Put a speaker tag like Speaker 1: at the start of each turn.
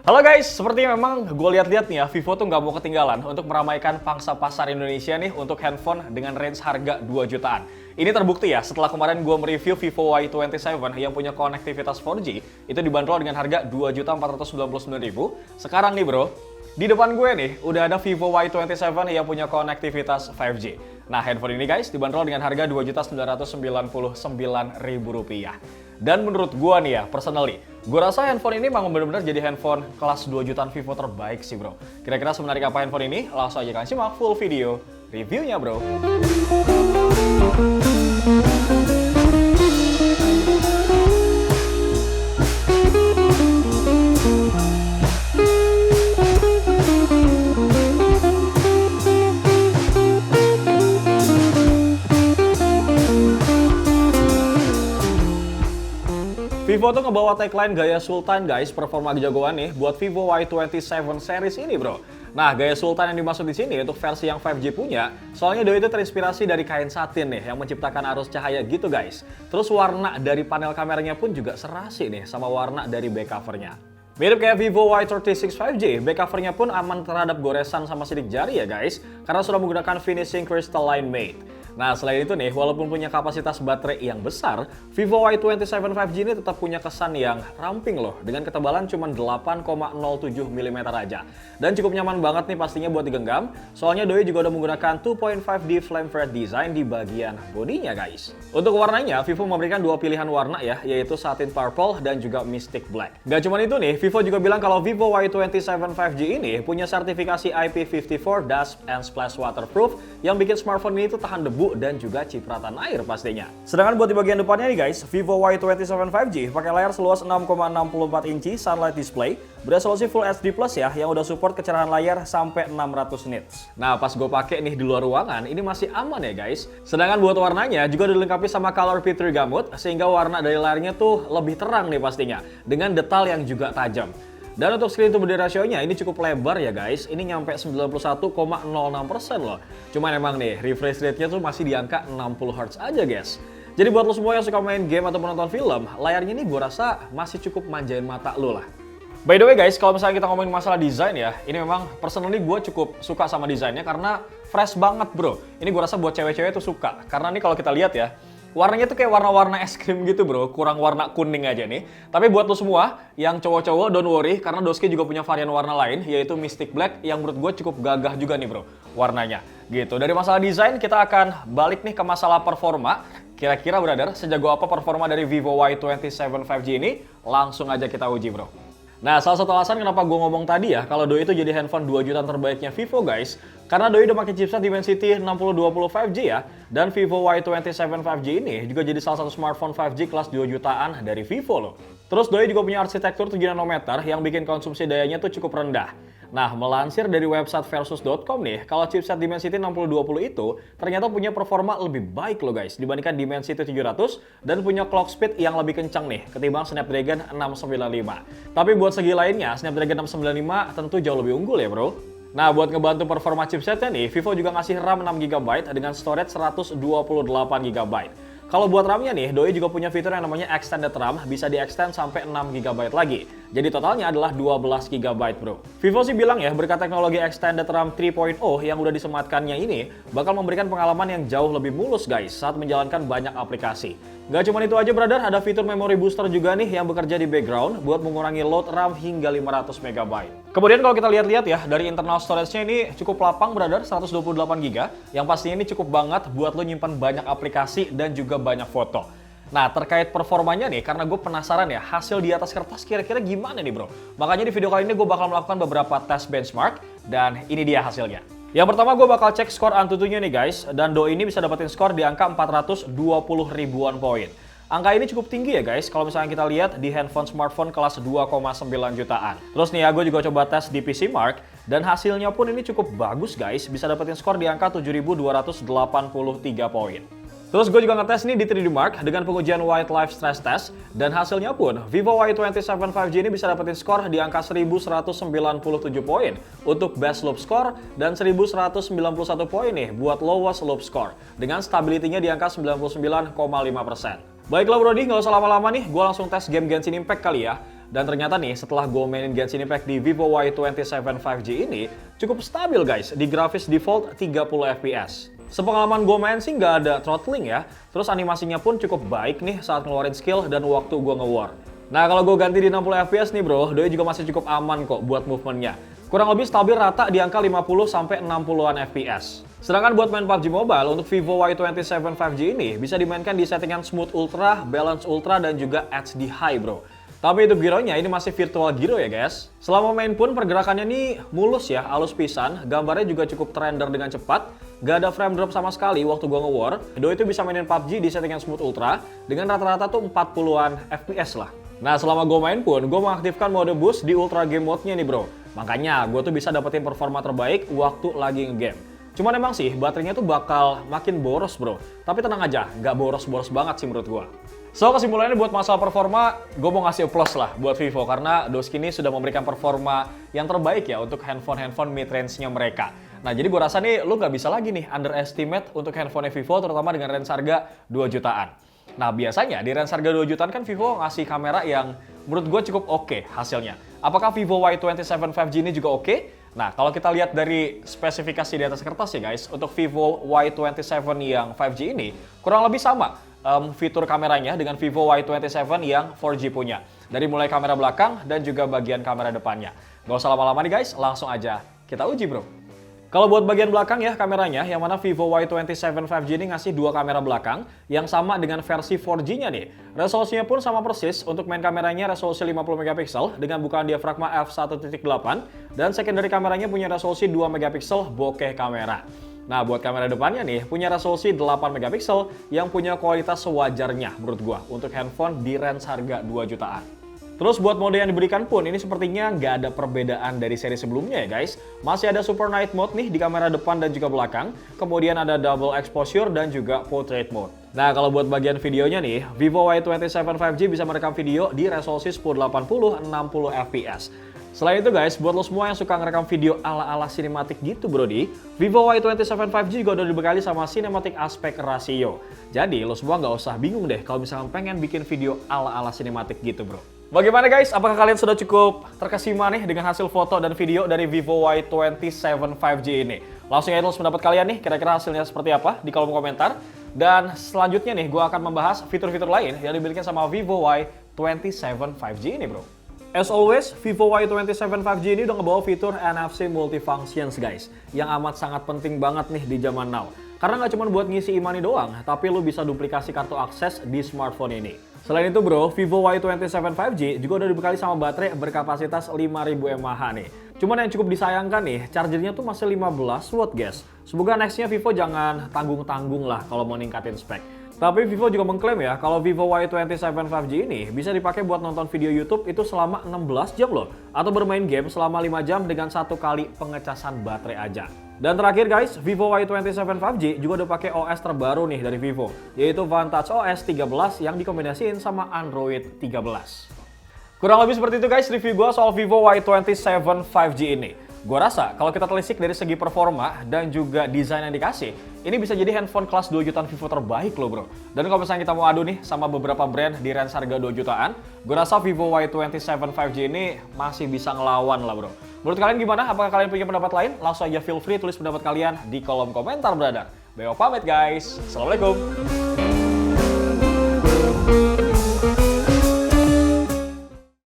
Speaker 1: Halo guys, sepertinya memang gue lihat-lihat nih ya, Vivo tuh nggak mau ketinggalan untuk meramaikan pangsa pasar Indonesia nih untuk handphone dengan range harga 2 jutaan. Ini terbukti ya, setelah kemarin gue mereview Vivo Y27 yang punya konektivitas 4G, itu dibanderol dengan harga 2.499.000. Sekarang nih bro, di depan gue nih, udah ada Vivo Y27 yang punya konektivitas 5G. Nah, handphone ini guys, dibanderol dengan harga Rp2.999.000. Dan menurut gue nih ya, personally, gue rasa handphone ini memang benar-benar jadi handphone kelas 2 jutaan Vivo terbaik sih bro. Kira-kira semenarik apa handphone ini? Langsung aja kalian simak full video reviewnya bro. Vivo tuh ngebawa tagline gaya Sultan guys, performa jagoan nih buat Vivo Y27 series ini bro. Nah, gaya Sultan yang dimaksud di sini untuk versi yang 5G punya, soalnya doi itu terinspirasi dari kain satin nih yang menciptakan arus cahaya gitu guys. Terus warna dari panel kameranya pun juga serasi nih sama warna dari back covernya. Mirip kayak Vivo Y36 5G, back covernya pun aman terhadap goresan sama sidik jari ya guys, karena sudah menggunakan finishing crystalline matte. Nah, selain itu nih, walaupun punya kapasitas baterai yang besar, Vivo Y27 5G ini tetap punya kesan yang ramping loh, dengan ketebalan cuma 8,07 mm aja. Dan cukup nyaman banget nih pastinya buat digenggam, soalnya doi juga udah menggunakan 2.5D flame red design di bagian bodinya guys. Untuk warnanya, Vivo memberikan dua pilihan warna ya, yaitu satin purple dan juga mystic black. Gak cuma itu nih, Vivo juga bilang kalau Vivo Y27 5G ini punya sertifikasi IP54 Dust and Splash Waterproof yang bikin smartphone ini tuh tahan debu dan juga cipratan air pastinya. Sedangkan buat di bagian depannya nih guys, Vivo Y27 5G pakai layar seluas 6,64 inci sunlight display beresolusi Full HD Plus ya, yang udah support kecerahan layar sampai 600 nits. Nah, pas gue pakai nih di luar ruangan, ini masih aman ya guys. Sedangkan buat warnanya juga dilengkapi sama Color P3 Gamut, sehingga warna dari layarnya tuh lebih terang nih pastinya, dengan detail yang juga tajam. Dan untuk screen to body ratio-nya ini cukup lebar ya guys, ini nyampe 91,06% loh. Cuman emang nih, refresh rate-nya tuh masih di angka 60 Hz aja guys. Jadi buat lo semua yang suka main game atau menonton film, layarnya ini gue rasa masih cukup manjain mata lo lah. By the way guys, kalau misalnya kita ngomongin masalah desain ya, ini memang personally gue cukup suka sama desainnya karena fresh banget bro. Ini gue rasa buat cewek-cewek tuh suka, karena nih kalau kita lihat ya, warnanya tuh kayak warna-warna es krim gitu bro, kurang warna kuning aja nih. Tapi buat lo semua yang cowok-cowok don't worry, karena Doski juga punya varian warna lain, yaitu Mystic Black yang menurut gue cukup gagah juga nih bro, warnanya. Gitu, dari masalah desain kita akan balik nih ke masalah performa. Kira-kira brother, sejago apa performa dari Vivo Y27 5G ini? Langsung aja kita uji bro. Nah, salah satu alasan kenapa gue ngomong tadi ya, kalau doi itu jadi handphone 2 jutaan terbaiknya Vivo guys, karena doi udah pakai chipset Dimensity 6020 5G ya, dan Vivo Y27 5G ini juga jadi salah satu smartphone 5G kelas 2 jutaan dari Vivo loh. Terus doi juga punya arsitektur 7 nanometer yang bikin konsumsi dayanya tuh cukup rendah. Nah, melansir dari website versus.com nih, kalau chipset Dimensity 6020 itu ternyata punya performa lebih baik loh guys dibandingkan Dimensity 700 dan punya clock speed yang lebih kencang nih ketimbang Snapdragon 695. Tapi buat segi lainnya, Snapdragon 695 tentu jauh lebih unggul ya bro. Nah, buat ngebantu performa chipsetnya nih, Vivo juga ngasih RAM 6GB dengan storage 128GB. Kalau buat RAM-nya nih, doi juga punya fitur yang namanya Extended RAM, bisa di-extend sampai 6GB lagi. Jadi totalnya adalah 12GB bro. Vivo sih bilang ya, berkat teknologi Extended RAM 3.0 yang udah disematkannya ini, bakal memberikan pengalaman yang jauh lebih mulus guys saat menjalankan banyak aplikasi. Gak cuma itu aja brother, ada fitur memory booster juga nih yang bekerja di background buat mengurangi load RAM hingga 500MB. Kemudian kalau kita lihat-lihat ya, dari internal storage-nya ini cukup lapang brother, 128GB, yang pastinya ini cukup banget buat lo nyimpan banyak aplikasi dan juga banyak foto. Nah, terkait performanya nih, karena gue penasaran ya, hasil di atas kertas kira-kira gimana nih bro. Makanya di video kali ini gue bakal melakukan beberapa tes benchmark, dan ini dia hasilnya. Yang pertama gue bakal cek skor Antutunya nih guys, dan doi ini bisa dapetin skor di angka 420 ribuan poin. Angka ini cukup tinggi ya guys, kalau misalnya kita lihat di handphone smartphone kelas 2,9 jutaan. Terus nih ya, gue juga coba tes di PC Mark, dan hasilnya pun ini cukup bagus guys, bisa dapetin skor di angka 7.283 poin. Terus gue juga ngetes nih di 3D Mark dengan pengujian White Life Stress Test, dan hasilnya pun Vivo Y27 5G ini bisa dapetin skor di angka 1197 poin untuk Best Loop Score dan 1191 poin nih buat Lowest Loop Score dengan stability-nya di angka 99,5%. Baiklah Brody, nggak usah lama-lama nih, gue langsung tes game Genshin Impact kali ya. Dan ternyata nih, setelah gue mainin Genshin Impact di Vivo Y27 5G ini, cukup stabil guys, di grafis default 30 fps. Sepengalaman gue main sih nggak ada throttling ya, terus animasinya pun cukup baik nih saat ngeluarin skill dan waktu gue nge-war. Nah kalau gue ganti di 60 fps nih bro, doi juga masih cukup aman kok buat movementnya. Kurang lebih stabil rata di angka 50-60an fps. Sedangkan buat main PUBG Mobile untuk Vivo Y27 5G ini bisa dimainkan di settingan Smooth Ultra, Balance Ultra, dan juga HD High bro. Tapi untuk gyronya ini masih virtual gyro ya guys. Selama main pun pergerakannya nih mulus ya, halus pisan, gambarnya juga cukup terrender dengan cepat, gak ada frame drop sama sekali waktu gua nge-war. Doi itu bisa mainin PUBG di settingan Smooth Ultra dengan rata-rata tuh 40an fps lah. Nah selama gue main pun, gue mengaktifkan mode boost di Ultra Game Mode-nya nih bro. Makanya gue tuh bisa dapetin performa terbaik waktu lagi nge-game. Cuman emang sih baterainya tuh bakal makin boros bro. Tapi tenang aja, gak boros-boros banget sih menurut gue. So kesimpulannya buat masalah performa, gue mau ngasih applause lah buat Vivo. Karena Doski ini sudah memberikan performa yang terbaik ya untuk handphone-handphone mid-range-nya mereka. Nah jadi gue rasa nih lu gak bisa lagi nih underestimate untuk handphone Vivo terutama dengan range harga 2 jutaan. Nah biasanya di range harga 2 jutaan kan Vivo ngasih kamera yang menurut gue cukup oke hasilnya. Apakah Vivo Y27 5G ini juga oke? Nah kalau kita lihat dari spesifikasi di atas kertas ya guys, untuk Vivo Y27 yang 5G ini kurang lebih sama fitur kameranya dengan Vivo Y27 yang 4G punya. Dari mulai kamera belakang dan juga bagian kamera depannya. Gak usah lama-lama nih guys, langsung aja kita uji bro. Kalau buat bagian belakang ya kameranya, yang mana Vivo Y27 5G ini ngasih dua kamera belakang yang sama dengan versi 4G-nya nih. Resolusinya pun sama persis, untuk main kameranya resolusi 50 megapiksel dengan bukaan diafragma f1.8 dan secondary kameranya punya resolusi 2 megapiksel bokeh kamera. Nah buat kamera depannya nih punya resolusi 8 megapiksel yang punya kualitas sewajarnya menurut gua untuk handphone di range harga 2 jutaan. Terus buat mode yang diberikan pun ini sepertinya nggak ada perbedaan dari seri sebelumnya ya guys. Masih ada Super Night Mode nih di kamera depan dan juga belakang. Kemudian ada Double Exposure dan juga Portrait Mode. Nah kalau buat bagian videonya nih, Vivo Y27 5G bisa merekam video di resolusi 1080 60 fps. Selain itu guys, buat lo semua yang suka ngerekam video ala-ala sinematik gitu brodi, Vivo Y27 5G juga udah dibekali sama Cinematic Aspect Ratio. Jadi lo semua nggak usah bingung deh kalau misalkan pengen bikin video ala-ala sinematik gitu bro. Bagaimana guys? Apakah kalian sudah cukup terkesima nih dengan hasil foto dan video dari Vivo Y27 5G ini? Langsung aja tulis pendapat kalian nih, kira-kira hasilnya seperti apa di kolom komentar. Dan selanjutnya nih, gue akan membahas fitur-fitur lain yang dimiliki sama Vivo Y27 5G ini bro. As always, Vivo Y27 5G ini udah ngebawa fitur NFC Multifunctions guys, yang amat sangat penting banget nih di zaman now. Karena nggak cuma buat ngisi e-money doang, tapi lo bisa duplikasi kartu akses di smartphone ini. Selain itu bro, Vivo Y27 5G juga udah dibekali sama baterai berkapasitas 5000 mAh nih. Cuman yang cukup disayangkan nih, chargernya tuh masih 15 watt guys. Semoga nextnya Vivo jangan tanggung-tanggung lah kalau mau ningkatin spek. Tapi Vivo juga mengklaim ya, kalau Vivo Y27 5G ini bisa dipakai buat nonton video YouTube itu selama 16 jam loh. Atau bermain game selama 5 jam dengan 1 kali pengecasan baterai aja. Dan terakhir guys, Vivo Y27 5G juga udah pakai OS terbaru nih dari Vivo, yaitu Vantage OS 13 yang dikombinasiin sama Android 13. Kurang lebih seperti itu guys review gue soal Vivo Y27 5G ini. Gue rasa kalau kita telisik dari segi performa dan juga desain yang dikasih, ini bisa jadi handphone kelas 2 jutaan Vivo terbaik loh bro. Dan kalau misalnya kita mau adu nih sama beberapa brand di range harga 2 jutaan, gue rasa Vivo Y27 5G ini masih bisa ngelawan lah bro. Menurut kalian gimana? Apakah kalian punya pendapat lain? Langsung aja feel free tulis pendapat kalian di kolom komentar brother. Beo pamit guys. Assalamualaikum.